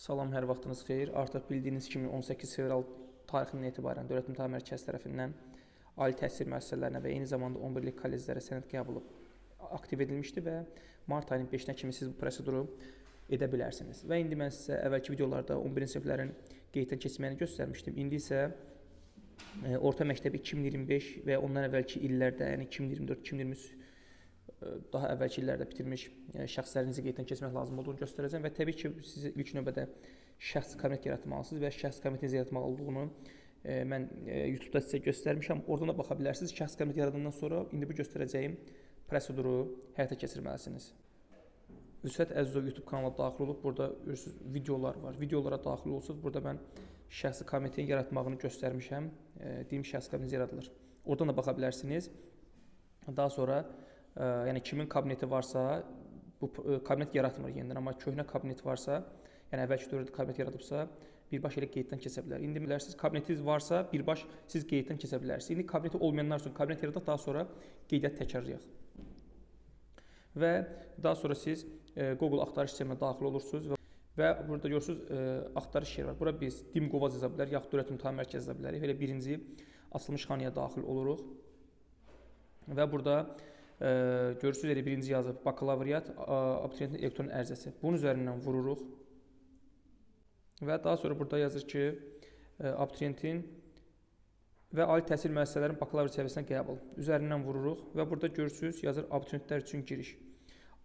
Salam, hər vaxtınız xeyir. Artıq bildiyiniz kimi 18 fevral tarixindən etibarən Dövlət İmtahan Mərkəzi tərəfindən ali təhsil müəssisələrinə və eyni zamanda 11-lik kolleclərə sənəd qəbulu aktiv edilmişdi və mart ayının 5-nə kimi siz bu proseduru edə bilərsiniz. Və indi mən sizə əvvəlki videolarda 11-ci siniflərin qeyddən keçməyini göstərmişdim. İndi isə orta məktəbi 2025 və ondan əvvəlki illərdə, yəni 2024-2023 daha əvvəlki illərdə bitirmiş şəxslərinizi qeyddən keçmək lazım olduğunu göstərəcəm və təbii ki, siz ilk növbədə şəxsi kabinet yaratmalısınız və şəxsi kabinetinizi yaratmaq olduğunu mən YouTube-da sizə göstərmişəm. Oradan da baxa bilərsiniz. Şəxsi kabinet yaradandan sonra indi bu göstərəcəyim proseduru həyata keçirməlisiniz. Vüsət Əzizov YouTube kanalına daxil olub, burada videolar var. Videolara daxil olursunuz. Burada mən şəxsi kabinetin yaratmağını göstərmişəm. Deyim, şəxsi kabineti yaradılır. Oradan da baxa bilərsiniz. Daha sonra yəni kimin kabineti varsa, bu kabinet yaratmır yenidən, amma köhnə kabinet varsa, yəni əvvəlki dövrdə kabinet yaradıbsa, birbaş elə qeyddən keçə bilər. İndi bilərsiniz, kabinetiniz varsa, birbaş siz qeyddən keçə bilərsiniz. İndi kabineti olmayanlar üçün kabinet yaradaq, daha sonra qeydiyyat təkrarlayaq. Və daha sonra siz Google axtarış sisteminə daxil olursunuz və burada görürsünüz, axtarış yeri var. Bura biz DİM.gov yaza bilər, yaxud Dövlət İmtahan Mərkəzi yaza bilərik. Elə birinci açılmış xanaya daxil oluruq və burada görürsünüz, elə birinci yazıb bakalavriat, abituriyentin elektron ərizəsi. Bunun üzərindən vururuq və daha sonra burada yazır ki, abituriyentin və ali təhsil müəssisələrinin bakalavr səviyyəsinə qəbul. Üzərindən vururuq və burada görürsünüz, yazır abituriyentlər üçün giriş.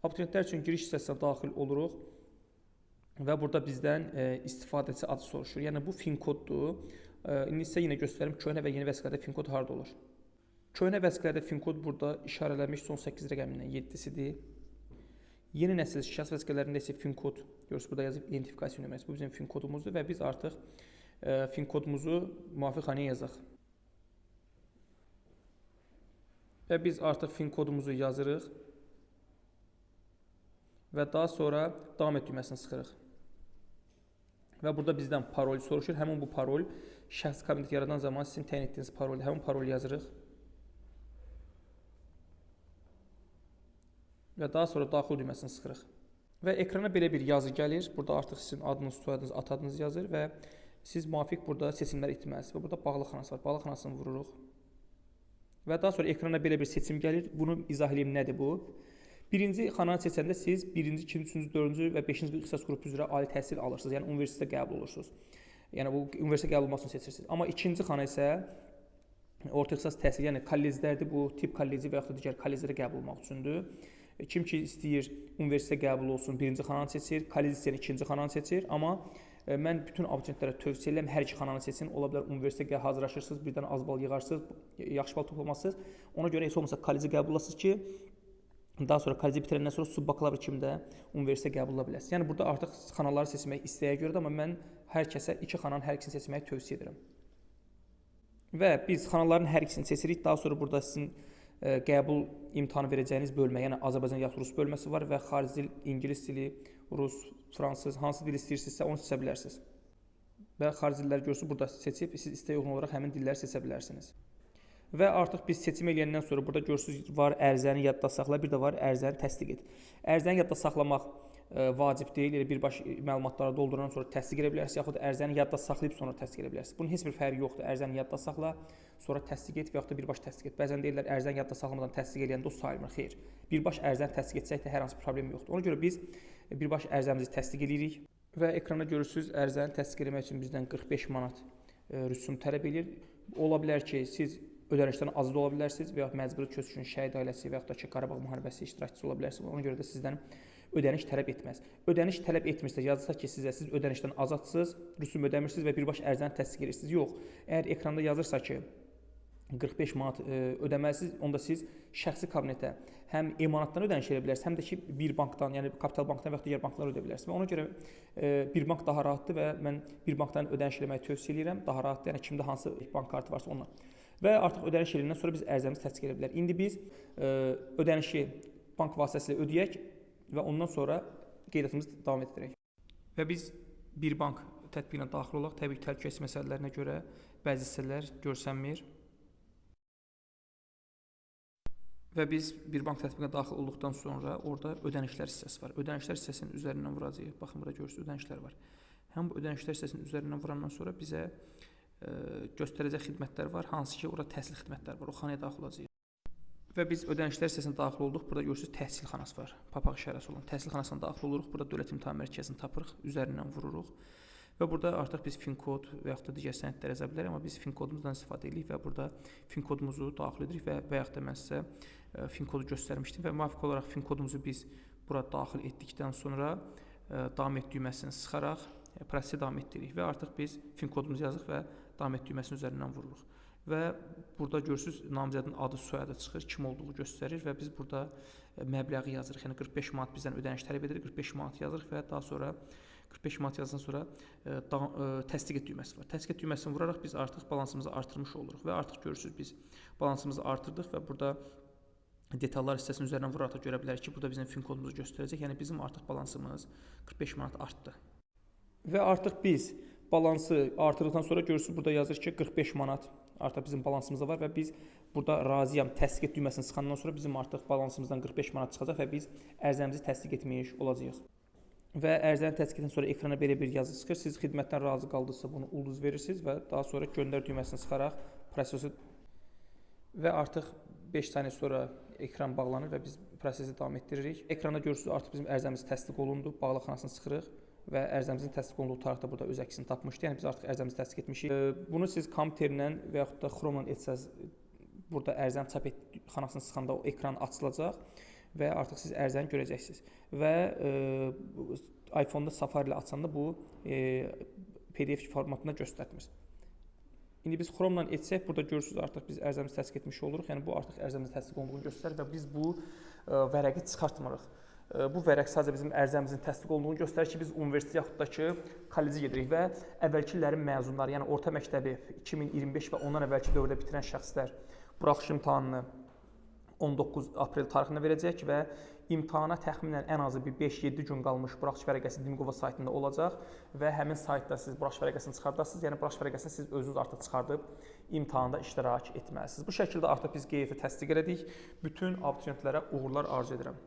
Abituriyentlər üçün giriş hissəsinə daxil oluruq və burada bizdən istifadəçi adı soruşur. Yəni bu fin koddur. İndi sizə yenə göstərim, köhnə və yeni vəsiqədə fin kod harada olur. Köhnə vəsiqələrdə fin kod burada işarələnmiş son 8 rəqəmindən 7-sidir. Yeni nəsil şəxs vəsiqələrində isə fin kod, görürsünüz, burada yazıb identifikasiya nömrəsi. Bu bizim fin kodumuzdur və biz artıq fin kodumuzu müvafiq xanaya yazaq. Və biz artıq fin kodumuzu yazırıq və daha sonra davam et düyməsini sıxırıq. Və burada bizdən parol soruşur. Həmin bu parol şəxs kabineti yaradan zaman sizin təyin etdiyiniz parol, həmin parolu yazırıq. Və daha sonra daxil düyməsini sıxırıq. Və ekrana belə bir yazı gəlir. Burada artıq sizin adınız, soyadınız, ata adınız yazır və siz müvafiq burada seçimlər etməlisiniz. Və burada bağlı xanası var. Bağlı xanasını vururuq. Və daha sonra ekrana belə bir seçim gəlir. Bunu izah edeyim, nədir bu? Birinci xananı seçəndə siz 1-ci, 2-ci, 3-cü, 4-cü və 5-ci ixtisas qrupu üzrə ali təhsil alırsınız. Yəni universitetə qəbul olursunuz. Yəni bu universitetə qəbul olmasını seçirsiniz. Amma ikinci xana isə orta ixtisas təhsil, yəni kolleclərdir. Bu tip kolleci və yaxud da digər kolleclərə qəbul olmaq üçündür. Kim ki istəyir universitetə qəbul olsun, birinci xananı seçir, kollec istəyir, ikinci xananı seçir. Amma mən bütün abituriyentlərə tövsiyə edirəm, hər iki xananı seçin. Ola bilər universitetə hazırlaşırsınız, birdən az bal yığarsınız, yaxşı bal toplamazsınız. Ona görə heç olmasa kolleci qəbul olasınız ki, daha sonra kolleci bitirəndən sonra subbakalavr kimi də universitetə qəbul ola bilərsiniz. Yəni burada artıq xanaları seçmək istəyə görədir, amma mən hər kəsə iki xananın hər ikisini seçməyi tövsiyə edirəm. Və biz xanaların hər ikisini seçirik. Daha sonra burada sizin qəbul imtahanı verəcəyiniz bölmə, yəni Azərbaycan yaxud Rus bölməsi var və xarici dil, ingilis dili, rus, fransız, hansı dil istəyirsinizsə onu seçə bilərsiniz. Və xarici dilləri görürsünüz, burada seçib, siz istəyə uyğun olaraq həmin dilləri seçə bilərsiniz. Və artıq biz seçim eləyəndən sonra burada görürsünüz, var ərizəni yadda saxla, bir də var ərizəni təsdiq et. Ərizəni yadda saxlamaq vacib deyil, elə birbaş məlumatları doldurandan sonra təsdiq edə bilərsiniz, yaxud da ərizəni yadda saxlayıb sonra təsdiq edə bilərsiniz. Bunun heç bir fərqi yoxdur. Ərizəni yadda saxla, sonra təsdiq et və yaxud da birbaş təsdiq et. Bəzən deyirlər, ərizəni yadda saxlamadan təsdiq edəndə o sayılmır. Xeyr. Birbaş ərizəni təsdiq etsək də hər hansı bir problem yoxdur. Ona görə biz birbaş ərizəmizi təsdiq edirik və ekranda görürsünüz, ərizəni təsdiq etmək üçün bizdən 45 manat rüsum tələb edir. Ola bilər ki, siz ödənişdən azad ola bilərsiniz və yaxud məcburi köçkün şəhid ailəsi və yaxud da ki, Qarabağ müharibəsi iştirakçısı ola bilərsiniz. Ona görə də sizdən ödəniş tələb etməz. Ödəniş tələb etmirsə, yazılsa ki, siz ödənişdən azadsınız, rüsum ödəmirsiniz və birbaş ərizəni təsdiq edirsiniz. Yox, əgər ekranda yazırsa ki, 45 manat ödəməlisiniz, onda siz şəxsi kabinetə həm emanatdan ödəniş edə bilərsiniz, həm də ki, bir bankdan, yəni kapital bankdan və yaxud da digər bankdan ödə bilərsiniz. Və ona görə bir bank daha rahatdır və mən bir bankdan ödəniş eləməyi tövsiyə edirəm. Daha rahatdır, yəni kimdə hansı bank kartı varsa ondan. Və artıq ödəniş eləyəndən sonra biz ərizəmizi təsdiq edə bilərik. İndi biz ödənişi bank vasitəsilə ödəyək və ondan sonra qeydiyyatımızı davam etdirək. Və biz bir bank tətbiqinə daxil olaq. Təbii ki, təhlükəsizlik məsələlərinə görə bəzi hissələr görsənmir. Və biz bir bank tətbiqinə daxil olduqdan sonra orada ödənişlər hissəsi var. Ödənişlər hissəsinin üzərindən vuracağıq. Baxın, burada görürsünüz, ödənişlər var. Həmin bu ödənişlər hissəsinin üzərindən vurandan sonra bizə göstərəcək xidmətlər var, hansı ki, orada təhsil xidmətləri var. O xanaya daxil olacağıq. Və biz ödənişlər hissəsinə daxil olduq. Burada görürsünüz təhsil xanası var. Papaq işarəsi olan təhsil xanasına daxil oluruq. Burada Dövlət İmtahan Mərkəzini tapırıq, üzərindən vururuq. Və burada artıq biz fin kod və yaxud da digər sənədlər yaza bilərik, amma biz fin kodumuzdan istifadə edirik və burada fin kodumuzu daxil edirik və yaxud da mən sizə fin kodu göstərmişdim və müvafiq olaraq fin kodumuzu biz bura daxil etdikdən sonra davam et düyməsini sıxaraq prosesi davam etdiririk və artıq biz fin kodumuzu yazırıq və davam et düyməsinin üzərindən vururuq. Və burada görürsünüz namizədin adı, soyadı çıxır, kim olduğu göstərir və biz burada məbləği yazırıq. Yəni 45 manat bizdən ödəniş tələb edir, 45 manat yazırıq və daha sonra 45 manat yazdıqdan sonra təsdiq et düyməsi var. Təsdiq et düyməsini vuraraq biz artıq balansımızı artırmış oluruq və artıq görürsünüz biz balansımızı artırdıq və burada detallar hissəsinin üzərindən vuraraq görə bilərik ki, burada bizim fin kodumuzu göstərəcək. Yəni bizim artıq balansımız 45 manat artdı. Və artıq biz balansı artırdıqdan sonra görürsünüz burada yazır ki, 45 manat artıq bizim balansımızda var və biz burada razıyam təsdiq et düyməsini sıxandan sonra bizim artıq balansımızdan 45 manat çıxacaq və biz ərizəmizi təsdiq etmiş olacağıq. Və ərizəni təsdiq etdikdən sonra ekrana belə bir yazı çıxır. Siz xidmətdən razı qaldıqsa bunu ulduz verirsiniz və daha sonra göndər düyməsini sıxaraq prosesi və artıq 5 saniyə sonra ekran bağlanır və biz prosesi davam etdiririk. Ekranda görürsünüz artıq bizim ərizəmiz təsdiq olundu. Bağlı xanasını sıxırıq və ərizəmizin təsdiq olunduğu tarixdə burada öz əksini tapmışdı. Yəni biz artıq ərizəmizi təsdiq etmişik. Bunu siz kompüterlə və yaxud da Chrome-la etsəz, burada ərizəni çap et xanasını sıxanda o ekran açılacaq və artıq siz ərizəni görəcəksiniz. Və iPhone-da Safari ilə açanda bu PDF formatında göstərmir. İndi biz Chrome-la etsək, burada görürsünüz artıq biz ərizəmizi təsdiq etmiş oluruq. Yəni bu artıq ərizəmizin təsdiq olduğunu göstərir və biz bu vərəqi çıxartmırıq. Bu vərəq sadəcə bizim ərizəmizin təsdiq olduğunu göstərir ki, biz universitet yaxud da ki, kollecə gedirik və əvvəlki illərin məzunları, yəni orta məktəbi 2025 və ondan əvvəlki dövrdə bitirən şəxslər buraxılış imtahanını 19 aprel tarixində verəcək və imtahana təxminən ən azı bir 5-7 gün qalmış buraxılış vərəqəsi Dimqova saytında olacaq və həmin saytda siz buraxılış vərəqəsini çıxardasınız. Yəni buraxılış vərəqəsini siz özünüz artıq çıxardıb imtahanda iştirak etməlisiniz. Bu şəkildə artıq biz qeydiyyatı təsdiq elədik. Bütün abituriyentlərə uğurlar arzu edirəm.